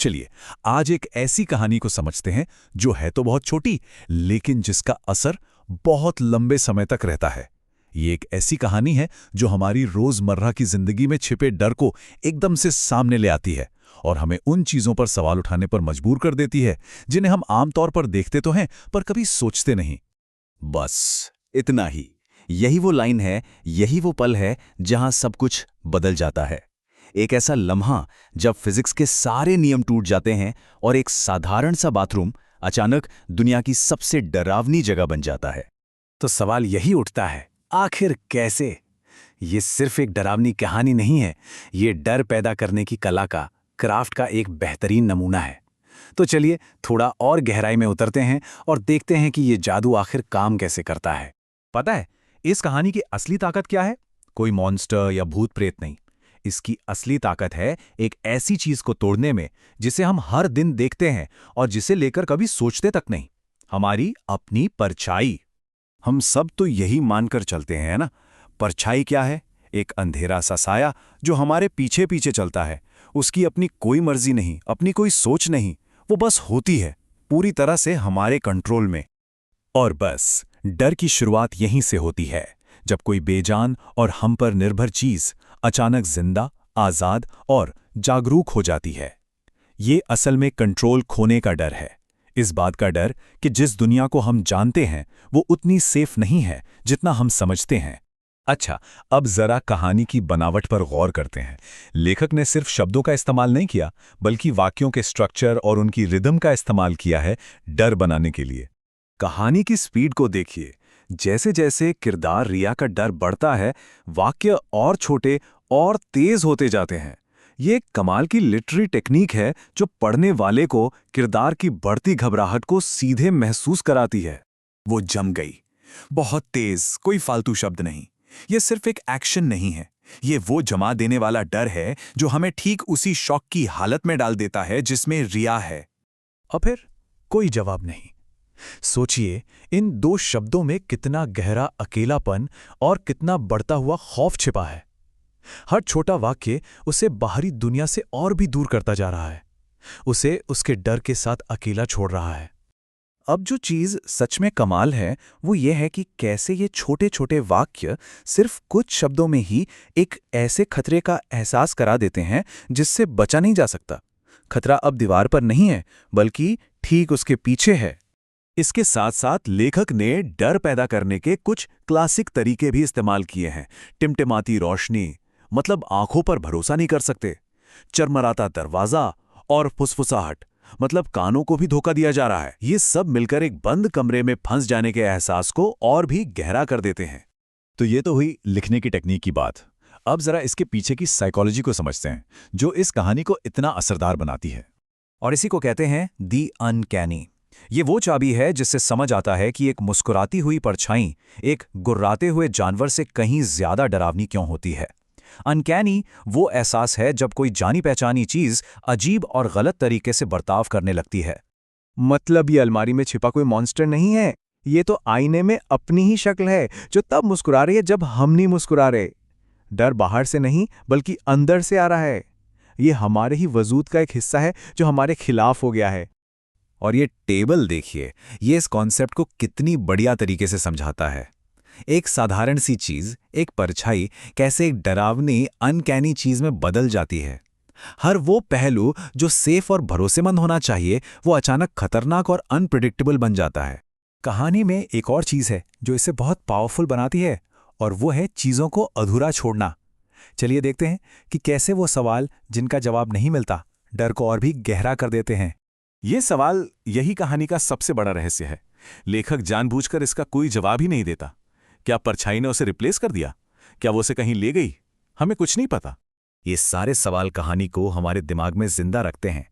चलिए आज एक ऐसी कहानी को समझते हैं जो है तो बहुत छोटी, लेकिन जिसका असर बहुत लंबे समय तक रहता है। ये एक ऐसी कहानी है जो हमारी रोजमर्रा की जिंदगी में छिपे डर को एकदम से सामने ले आती है और हमें उन चीजों पर सवाल उठाने पर मजबूर कर देती है जिन्हें हम आमतौर पर देखते तो हैं पर कभी सोचते नहीं। बस इतना ही। यही वो लाइन है, यही वो पल है जहां सब कुछ बदल जाता है। एक ऐसा लम्हा जब फिजिक्स के सारे नियम टूट जाते हैं और एक साधारण सा बाथरूम अचानक दुनिया की सबसे डरावनी जगह बन जाता है। तो सवाल यही उठता है, आखिर कैसे? ये सिर्फ एक डरावनी कहानी नहीं है, ये डर पैदा करने की कला का, क्राफ्ट का एक बेहतरीन नमूना है। तो चलिए थोड़ा और गहराई में उतरते हैं और देखते हैं कि ये जादू आखिर काम कैसे करता है। पता है इस कहानी की असली ताकत क्या है? कोई मॉन्स्टर या भूत प्रेत नहीं। इसकी असली ताकत है एक ऐसी चीज को तोड़ने में जिसे हम हर दिन देखते हैं और जिसे लेकर कभी सोचते तक नहीं, हमारी अपनी परछाई। हम सब तो यही मानकर चलते हैं ना, परछाई क्या है? एक अंधेरा सा साया जो हमारे पीछे पीछे चलता है। उसकी अपनी कोई मर्जी नहीं, अपनी कोई सोच नहीं, वो बस होती है, पूरी तरह से हमारे कंट्रोल में। और बस डर की शुरुआत यहीं से होती है, जब कोई बेजान और हम पर निर्भर चीज अचानक जिंदा, आजाद और जागरूक हो जाती है। ये असल में कंट्रोल खोने का डर है। इस बात का डर कि जिस दुनिया को हम जानते हैं वो उतनी सेफ नहीं है जितना हम समझते हैं। अच्छा, अब जरा कहानी की बनावट पर गौर करते हैं। लेखक ने सिर्फ शब्दों का इस्तेमाल नहीं किया, बल्कि वाक्यों के स्ट्रक्चर और उनकी रिदम का इस्तेमाल किया है डर बनाने के लिए। कहानी की स्पीड को देखिए। जैसे जैसे किरदार रिया का डर बढ़ता है, वाक्य और छोटे और तेज होते जाते हैं। ये एक कमाल की लिटरेरी टेक्निक है जो पढ़ने वाले को किरदार की बढ़ती घबराहट को सीधे महसूस कराती है। वो जम गई, बहुत तेज, कोई फालतू शब्द नहीं। ये सिर्फ एक एक्शन नहीं है, ये वो जमा देने वाला डर है जो हमें ठीक उसी शॉक की हालत में डाल देता है जिसमें रिया है। और फिर कोई जवाब नहीं। सोचिए इन दो शब्दों में कितना गहरा अकेलापन और कितना बढ़ता हुआ खौफ छिपा है। हर छोटा वाक्य उसे बाहरी दुनिया से और भी दूर करता जा रहा है, उसे उसके डर के साथ अकेला छोड़ रहा है। अब जो चीज सच में कमाल है वो ये है कि कैसे ये छोटे छोटे वाक्य सिर्फ कुछ शब्दों में ही एक ऐसे खतरे का एहसास करा देते हैं जिससे बचा नहीं जा सकता। खतरा अब दीवार पर नहीं है, बल्कि ठीक उसके पीछे है। इसके साथ साथ लेखक ने डर पैदा करने के कुछ क्लासिक तरीके भी इस्तेमाल किए हैं। टिमटिमाती रोशनी, मतलब आंखों पर भरोसा नहीं कर सकते। चरमराता दरवाजा और फुसफुसाहट, मतलब कानों को भी धोखा दिया जा रहा है। ये सब मिलकर एक बंद कमरे में फंस जाने के एहसास को और भी गहरा कर देते हैं। तो ये तो हुई लिखने की टेक्निक की बात। अब जरा इसके पीछे की साइकोलॉजी को समझते हैं जो इस कहानी को इतना असरदार बनाती है। और इसी को कहते हैं दी अनकैनी। ये वो चाबी है जिससे समझ आता है कि एक मुस्कुराती हुई परछाई एक गुर्राते हुए जानवर से कहीं ज्यादा डरावनी क्यों होती है। अनकैनी वो एहसास है जब कोई जानी पहचानी चीज अजीब और गलत तरीके से बर्ताव करने लगती है। मतलब ये अलमारी में छिपा कोई मॉन्स्टर नहीं है, ये तो आईने में अपनी ही शक्ल है जो तब मुस्कुरा रही है जब हम नहीं मुस्कुरा रहे। डर बाहर से नहीं बल्कि अंदर से आ रहा है। ये हमारे ही वजूद का एक हिस्सा है जो हमारे खिलाफ हो गया है। और ये टेबल देखिए, ये इस कॉन्सेप्ट को कितनी बढ़िया तरीके से समझाता है। एक साधारण सी चीज, एक परछाई, कैसे एक डरावनी अनकैनी चीज में बदल जाती है। हर वो पहलू जो सेफ और भरोसेमंद होना चाहिए वो अचानक खतरनाक और अनप्रिडिक्टेबल बन जाता है। कहानी में एक और चीज है जो इसे बहुत पावरफुल बनाती है, और वो है चीजों को अधूरा छोड़ना। चलिए देखते हैं कि कैसे वो सवाल जिनका जवाब नहीं मिलता डर को और भी गहरा कर देते हैं। ये सवाल यही कहानी का सबसे बड़ा रहस्य है। लेखक जानबूझकर इसका कोई जवाब ही नहीं देता। क्या परछाई ने उसे रिप्लेस कर दिया? क्या वो उसे कहीं ले गई? हमें कुछ नहीं पता। ये सारे सवाल कहानी को हमारे दिमाग में जिंदा रखते हैं।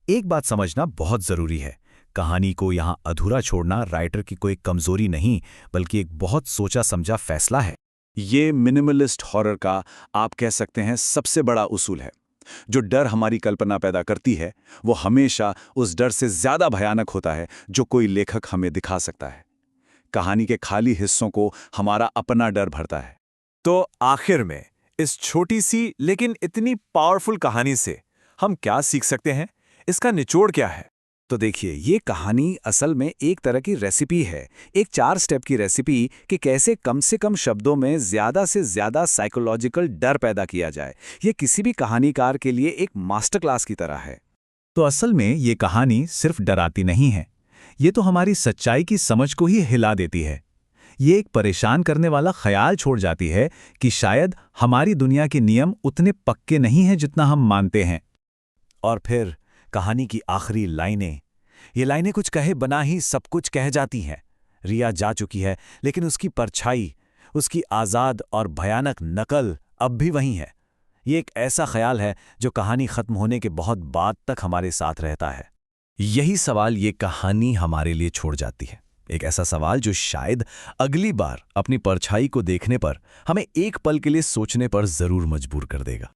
एक बात समझना बहुत जरूरी है, कहानी को यहां अधूरा छोड़ना राइटर की कोई कमजोरी नहीं, बल्कि एक बहुत सोचा समझा फैसला है। ये मिनिमलिस्ट हॉरर का, आप कह सकते हैं, सबसे बड़ा उसूल है। जो डर हमारी कल्पना पैदा करती है वो हमेशा उस डर से ज्यादा भयानक होता है जो कोई लेखक हमें दिखा सकता है। कहानी के खाली हिस्सों को हमारा अपना डर भरता है। तो आखिर में इस छोटी सी लेकिन इतनी पावरफुल कहानी से हम क्या सीख सकते हैं? इसका निचोड़ क्या है? तो देखिए, ये कहानी असल में एक तरह की रेसिपी है, एक 4 स्टेप की रेसिपी कि कैसे कम से कम शब्दों में ज़्यादा से ज़्यादा साइकोलॉजिकल डर पैदा किया जाए। ये किसी भी कहानीकार के लिए एक मास्टर क्लास की तरह है। तो असल में ये कहानी सिर्फ डराती नहीं है, ये तो हमारी सच्चाई की समझ को ही हिला देती है। ये एक परेशान करने वाला ख्याल छोड़ जाती है कि शायद हमारी दुनिया के नियम उतने पक्के नहीं हैं जितना हम मानते हैं। और फिर कहानी की आखिरी लाइनें, ये लाइनें कुछ कहे बना ही सब कुछ कह जाती हैं। रिया जा चुकी है, लेकिन उसकी परछाई, उसकी आज़ाद और भयानक नकल अब भी वहीं है। ये एक ऐसा ख्याल है जो कहानी खत्म होने के बहुत बाद तक हमारे साथ रहता है। यही सवाल ये कहानी हमारे लिए छोड़ जाती है, एक ऐसा सवाल जो शायद अगली बार अपनी परछाई को देखने पर हमें एक पल के लिए सोचने पर जरूर मजबूर कर देगा।